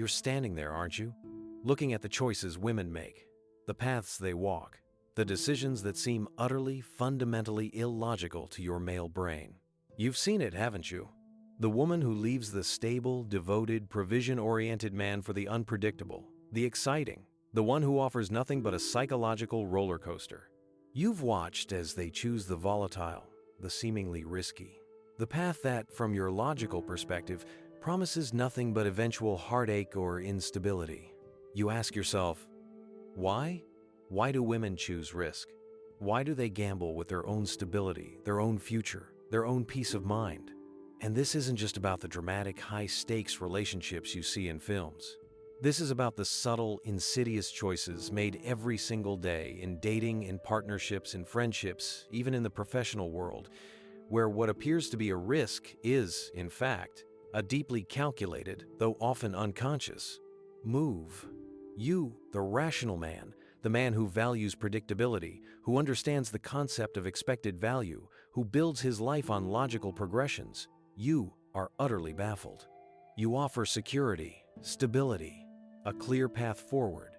You're standing there, aren't you? Looking at the choices women make, the paths they walk, the decisions that seem utterly, fundamentally illogical to your male brain. You've seen it, haven't you? The woman who leaves the stable, devoted, provision-oriented man for the unpredictable, the exciting, the one who offers nothing but a psychological roller coaster. You've watched as they choose the volatile, the seemingly risky, the path that, from your logical perspective, promises nothing but eventual heartache or instability. You ask yourself, why? Why do women choose risk? Why do they gamble with their own stability, their own future, their own peace of mind? And this isn't just about the dramatic, high-stakes relationships you see in films. This is about the subtle, insidious choices made every single day in dating, in partnerships, in friendships, even in the professional world, where what appears to be a risk is, in fact, a deeply calculated, though often unconscious, move. You, the rational man, the man who values predictability, who understands the concept of expected value, who builds his life on logical progressions, you are utterly baffled. You offer security, stability, a clear path forward,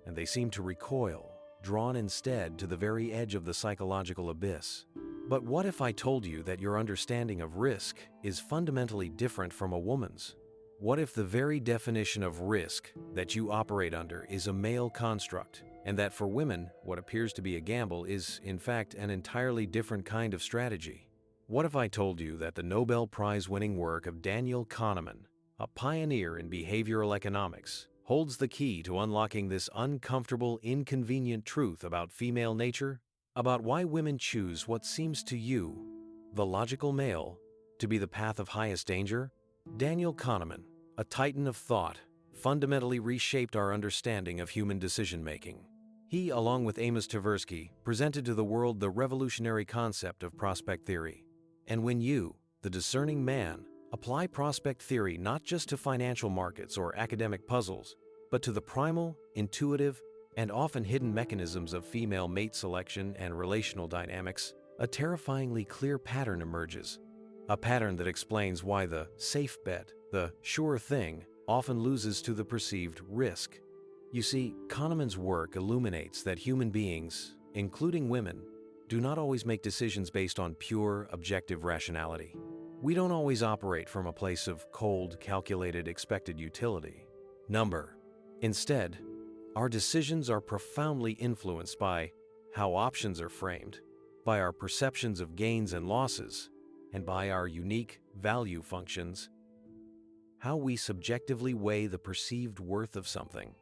and they seem to recoil, drawn instead to the very edge of the psychological abyss. But what if I told you that your understanding of risk is fundamentally different from a woman's? What if the very definition of risk that you operate under is a male construct, and that for women, what appears to be a gamble is, in fact, an entirely different kind of strategy? What if I told you that the Nobel Prize-winning work of Daniel Kahneman, a pioneer in behavioral economics, holds the key to unlocking this uncomfortable, inconvenient truth about female nature, about why women choose what seems to you, the logical male, to be the path of highest danger? Daniel Kahneman, a titan of thought, fundamentally reshaped our understanding of human decision-making. He, along with Amos Tversky, presented to the world the revolutionary concept of prospect theory. And when you, the discerning man, apply prospect theory not just to financial markets or academic puzzles, but to the primal, intuitive, and often hidden mechanisms of female mate selection and relational dynamics, a terrifyingly clear pattern emerges. A pattern that explains why the safe bet, the sure thing, often loses to the perceived risk. You see, Kahneman's work illuminates that human beings, including women, do not always make decisions based on pure, objective rationality. We don't always operate from a place of cold, calculated, expected utility. Instead, our decisions are profoundly influenced by how options are framed, by our perceptions of gains and losses, and by our unique value functions, how we subjectively weigh the perceived worth of something.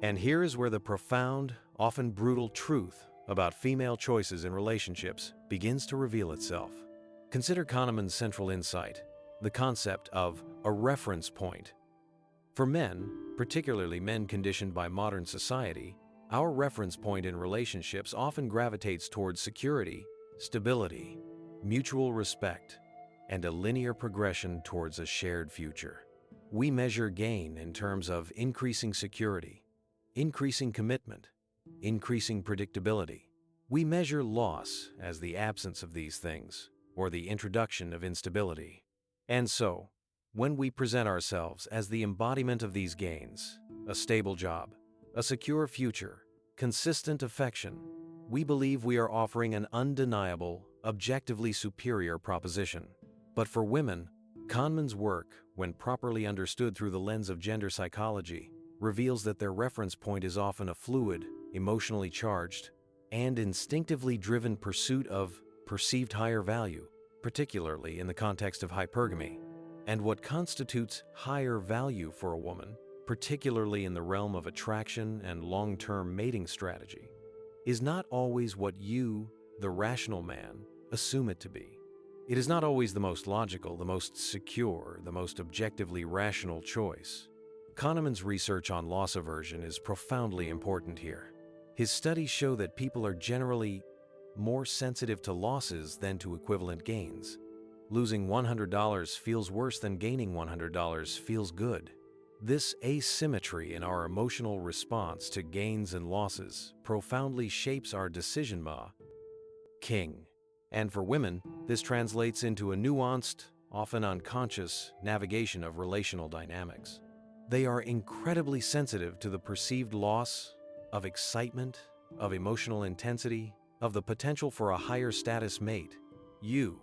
And here is where the profound, often brutal truth about female choices in relationships begins to reveal itself. Consider Kahneman's central insight, the concept of a reference point. For men, particularly men conditioned by modern society, our reference point in relationships often gravitates towards security, stability, mutual respect, and a linear progression towards a shared future. We measure gain in terms of increasing security, increasing commitment, increasing predictability. We measure loss as the absence of these things, or the introduction of instability. And so, when we present ourselves as the embodiment of these gains, a stable job, a secure future, consistent affection, we believe we are offering an undeniable, objectively superior proposition. But for women, Kahneman's work, when properly understood through the lens of gender psychology, reveals that their reference point is often a fluid, emotionally charged, and instinctively driven pursuit of perceived higher value, particularly in the context of hypergamy. And what constitutes higher value for a woman, particularly in the realm of attraction and long-term mating strategy, is not always what you, the rational man, assume it to be. It is not always the most logical, the most secure, the most objectively rational choice. Kahneman's research on loss aversion is profoundly important here. His studies show that people are generally more sensitive to losses than to equivalent gains. Losing $100 feels worse than gaining $100 feels good. This asymmetry in our emotional response to gains and losses profoundly shapes our decision-making. And for women, this translates into a nuanced, often unconscious, navigation of relational dynamics. They are incredibly sensitive to the perceived loss of excitement, of emotional intensity, of the potential for a higher status mate. You,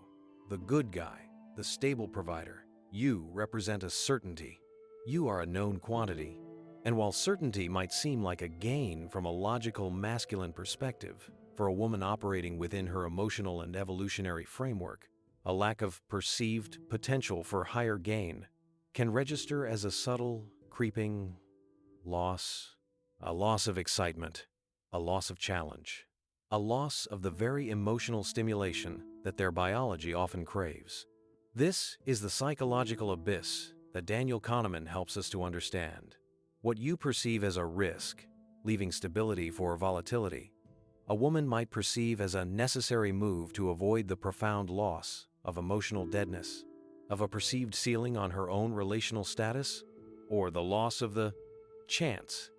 the good guy, the stable provider, you represent a certainty. You are a known quantity. And while certainty might seem like a gain from a logical masculine perspective, for a woman operating within her emotional and evolutionary framework, a lack of perceived potential for higher gain can register as a subtle, creeping loss, a loss of excitement, a loss of challenge, a loss of the very emotional stimulation that their biology often craves. This is the psychological abyss that Daniel Kahneman helps us to understand. What you perceive as a risk, leaving stability for volatility, a woman might perceive as a necessary move to avoid the profound loss of emotional deadness, of a perceived ceiling on her own relational status, or the loss of the chance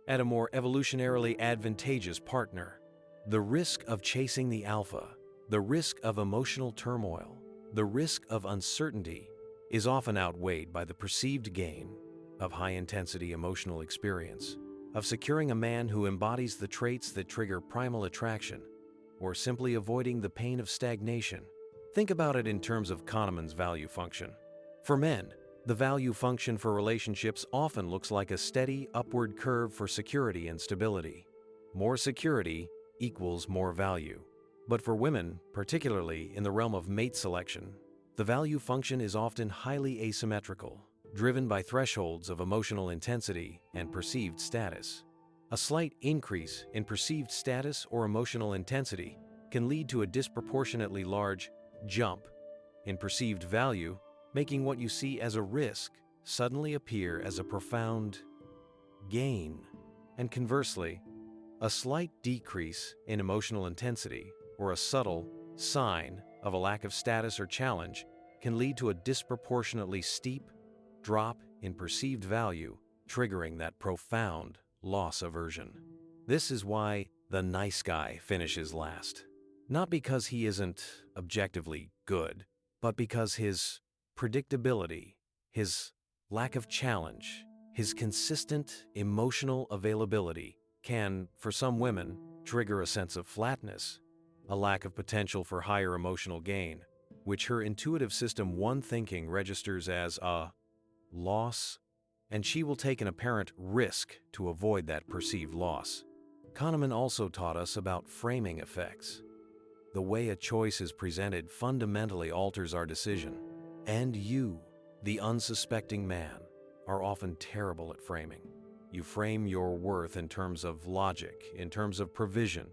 at a more evolutionarily advantageous partner. The risk of chasing the alpha, the risk of emotional turmoil, the risk of uncertainty is often outweighed by the perceived gain of high-intensity emotional experience, of securing a man who embodies the traits that trigger primal attraction, or simply avoiding the pain of stagnation. Think about it in terms of Kahneman's value function. For men, the value function for relationships often looks like a steady upward curve for security and stability. More security equals more value. But for women, particularly in the realm of mate selection, the value function is often highly asymmetrical, driven by thresholds of emotional intensity and perceived status. A slight increase in perceived status or emotional intensity can lead to a disproportionately large jump in perceived value, making what you see as a risk suddenly appear as a profound gain. And conversely, a slight decrease in emotional intensity or a subtle sign of a lack of status or challenge can lead to a disproportionately steep drop in perceived value, triggering that profound loss aversion. This is why the nice guy finishes last. Not because he isn't objectively good, but because his predictability, his lack of challenge, his consistent emotional availability can, for some women, trigger a sense of flatness, a lack of potential for higher emotional gain, which her intuitive system one thinking registers as a loss, and she will take an apparent risk to avoid that perceived loss. Kahneman also taught us about framing effects. The way a choice is presented fundamentally alters our decision. And you, the unsuspecting man, are often terrible at framing. You frame your worth in terms of logic, in terms of provision,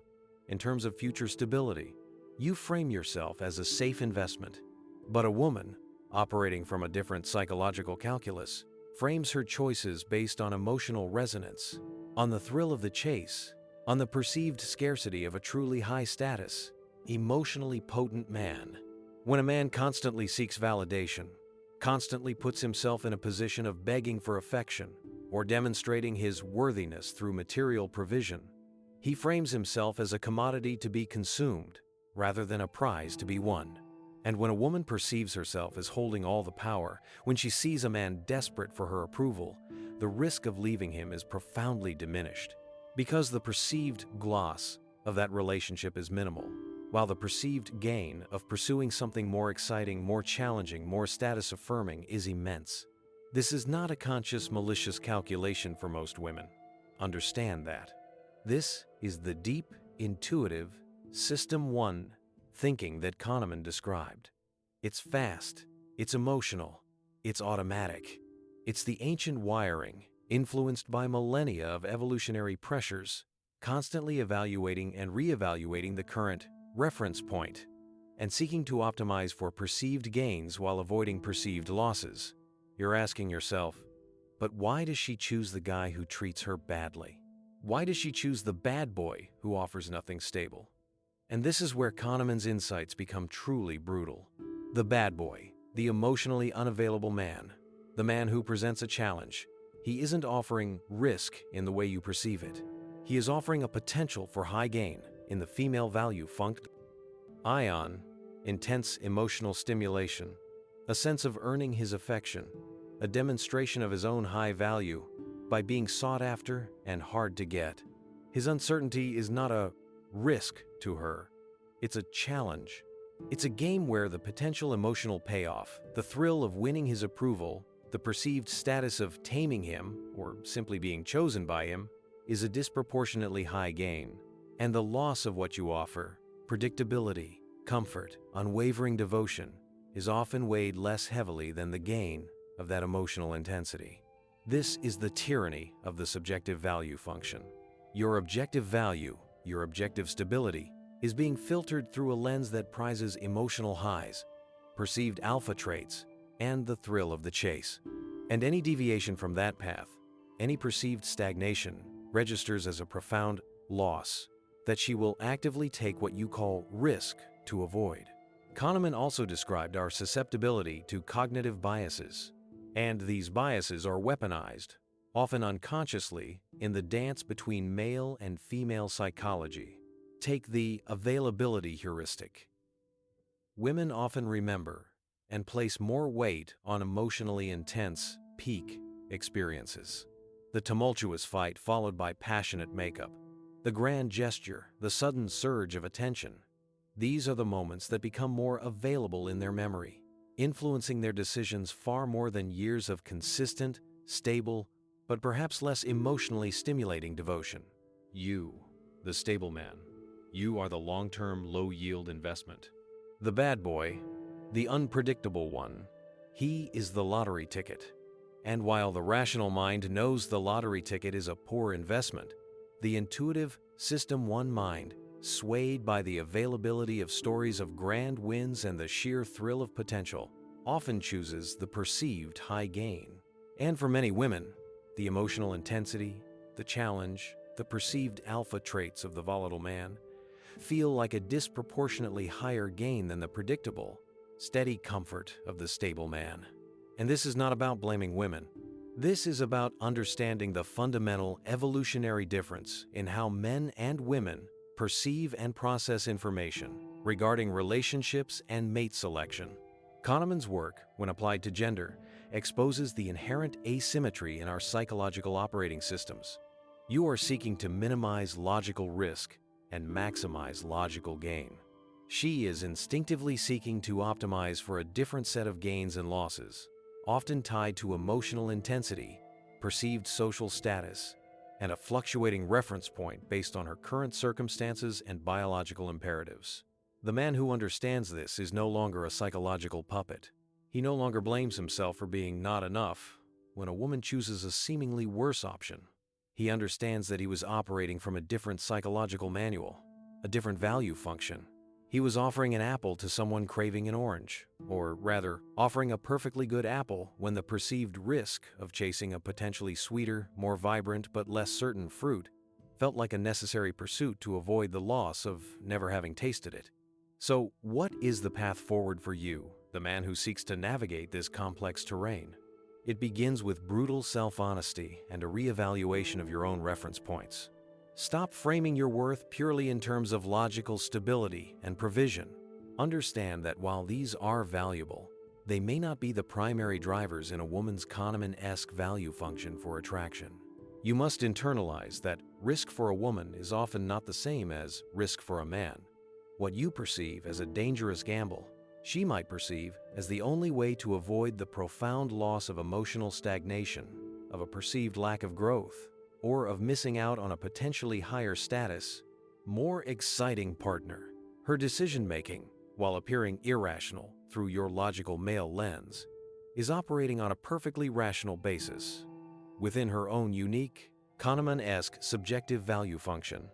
in terms of future stability. You frame yourself as a safe investment. But a woman, operating from a different psychological calculus, frames her choices based on emotional resonance, on the thrill of the chase, on the perceived scarcity of a truly high status, emotionally potent man. When a man constantly seeks validation, constantly puts himself in a position of begging for affection, or demonstrating his worthiness through material provision, he frames himself as a commodity to be consumed, rather than a prize to be won. And when a woman perceives herself as holding all the power, when she sees a man desperate for her approval, the risk of leaving him is profoundly diminished, because the perceived gloss of that relationship is minimal, while the perceived gain of pursuing something more exciting, more challenging, more status-affirming is immense. This is not a conscious, malicious calculation for most women. Understand that. This is the deep, intuitive, System 1 thinking that Kahneman described. It's fast, it's emotional, it's automatic. It's the ancient wiring, influenced by millennia of evolutionary pressures, constantly evaluating and re-evaluating the current reference point, and seeking to optimize for perceived gains while avoiding perceived losses. You're asking yourself, but why does she choose the guy who treats her badly? Why does she choose the bad boy who offers nothing stable? And this is where Kahneman's insights become truly brutal. The bad boy, the emotionally unavailable man, the man who presents a challenge, he isn't offering risk in the way you perceive it. He is offering a potential for high gain in the female value function. Ion, intense emotional stimulation, a sense of earning his affection, a demonstration of his own high value by being sought after and hard to get. His uncertainty is not a risk to her, it's a challenge. It's a game where the potential emotional payoff, the thrill of winning his approval, the perceived status of taming him, or simply being chosen by him, is a disproportionately high gain. And the loss of what you offer, predictability, comfort, unwavering devotion, is often weighed less heavily than the gain of that emotional intensity. This is the tyranny of the subjective value function. Your objective value, your objective stability, is being filtered through a lens that prizes emotional highs, perceived alpha traits, and the thrill of the chase. And any deviation from that path, any perceived stagnation, registers as a profound loss that she will actively take what you call risk to avoid. Kahneman also described our susceptibility to cognitive biases, and these biases are weaponized, often unconsciously, in the dance between male and female psychology. Take the availability heuristic. Women often remember and place more weight on emotionally intense, peak experiences. The tumultuous fight followed by passionate makeup, the grand gesture, the sudden surge of attention. These are the moments that become more available in their memory, influencing their decisions far more than years of consistent, stable, but perhaps less emotionally stimulating devotion. You, the stable man, you are the long-term, low-yield investment. The bad boy, the unpredictable one, he is the lottery ticket. And while the rational mind knows the lottery ticket is a poor investment, the intuitive System 1 mind, swayed by the availability of stories of grand wins and the sheer thrill of potential, often chooses the perceived high gain. And for many women, the emotional intensity, the challenge, the perceived alpha traits of the volatile man feel like a disproportionately higher gain than the predictable, steady comfort of the stable man. And this is not about blaming women. This is about understanding the fundamental evolutionary difference in how men and women perceive and process information regarding relationships and mate selection. Kahneman's work, when applied to gender, exposes the inherent asymmetry in our psychological operating systems. You are seeking to minimize logical risk and maximize logical gain. She is instinctively seeking to optimize for a different set of gains and losses, often tied to emotional intensity, perceived social status, and a fluctuating reference point based on her current circumstances and biological imperatives. The man who understands this is no longer a psychological puppet. He no longer blames himself for being not enough when a woman chooses a seemingly worse option. He understands that he was operating from a different psychological manual, a different value function. He was offering an apple to someone craving an orange, or rather, offering a perfectly good apple when the perceived risk of chasing a potentially sweeter, more vibrant but less certain fruit felt like a necessary pursuit to avoid the loss of never having tasted it. So, what is the path forward for you, the man who seeks to navigate this complex terrain? It begins with brutal self-honesty and a reevaluation of your own reference points. Stop framing your worth purely in terms of logical stability and provision. Understand that while these are valuable, they may not be the primary drivers in a woman's Kahneman-esque value function for attraction. You must internalize that risk for a woman is often not the same as risk for a man. What you perceive as a dangerous gamble, she might perceive as the only way to avoid the profound loss of emotional stagnation, of a perceived lack of growth, or of missing out on a potentially higher status, more exciting partner. Her decision-making, while appearing irrational through your logical male lens, is operating on a perfectly rational basis, within her own unique, Kahneman-esque subjective value function.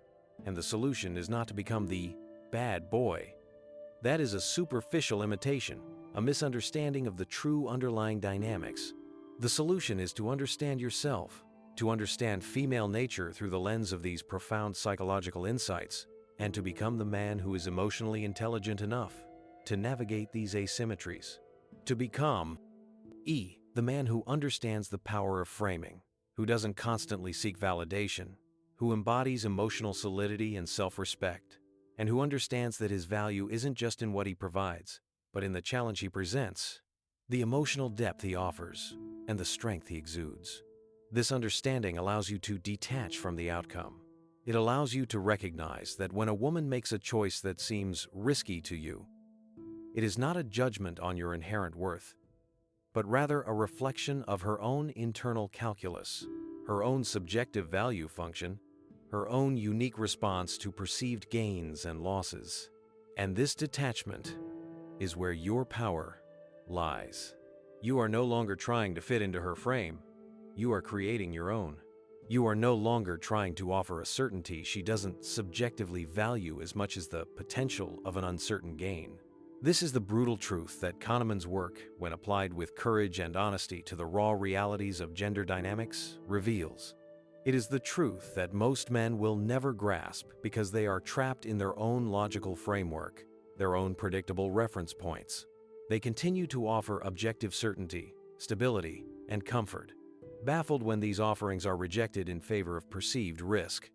And the solution is not to become the bad boy. That is a superficial imitation, a misunderstanding of the true underlying dynamics. The solution is to understand yourself, to understand female nature through the lens of these profound psychological insights, and to become the man who is emotionally intelligent enough to navigate these asymmetries. To become the man who understands the power of framing, who doesn't constantly seek validation, who embodies emotional solidity and self-respect, and who understands that his value isn't just in what he provides, but in the challenge he presents, the emotional depth he offers, and the strength he exudes. This understanding allows you to detach from the outcome. It allows you to recognize that when a woman makes a choice that seems risky to you, it is not a judgment on your inherent worth, but rather a reflection of her own internal calculus, her own subjective value function, her own unique response to perceived gains and losses. And this detachment is where your power lies. You are no longer trying to fit into her frame. You are creating your own. You are no longer trying to offer a certainty she doesn't subjectively value as much as the potential of an uncertain gain. This is the brutal truth that Kahneman's work, when applied with courage and honesty to the raw realities of gender dynamics, reveals. It is the truth that most men will never grasp because they are trapped in their own logical framework, their own predictable reference points. They continue to offer objective certainty, stability, and comfort, baffled when these offerings are rejected in favor of perceived risk.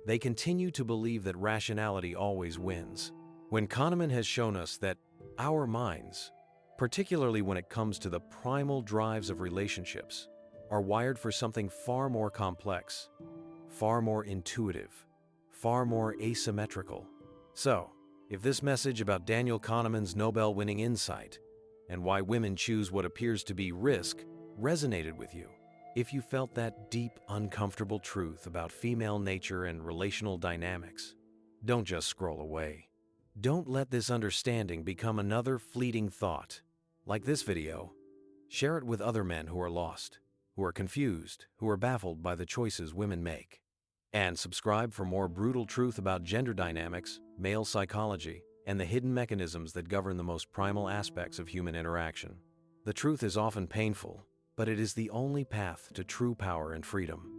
They continue to believe that rationality always wins, when Kahneman has shown us that our minds, particularly when it comes to the primal drives of relationships, are wired for something far more complex, far more intuitive, far more asymmetrical. So, if this message about Daniel Kahneman's Nobel-winning insight and why women choose what appears to be risk resonated with you, if you felt that deep, uncomfortable truth about female nature and relational dynamics, don't just scroll away. Don't let this understanding become another fleeting thought. Like this video, share it with other men who are lost, who are confused, who are baffled by the choices women make. And subscribe for more brutal truth about gender dynamics, male psychology, and the hidden mechanisms that govern the most primal aspects of human interaction. The truth is often painful, but it is the only path to true power and freedom.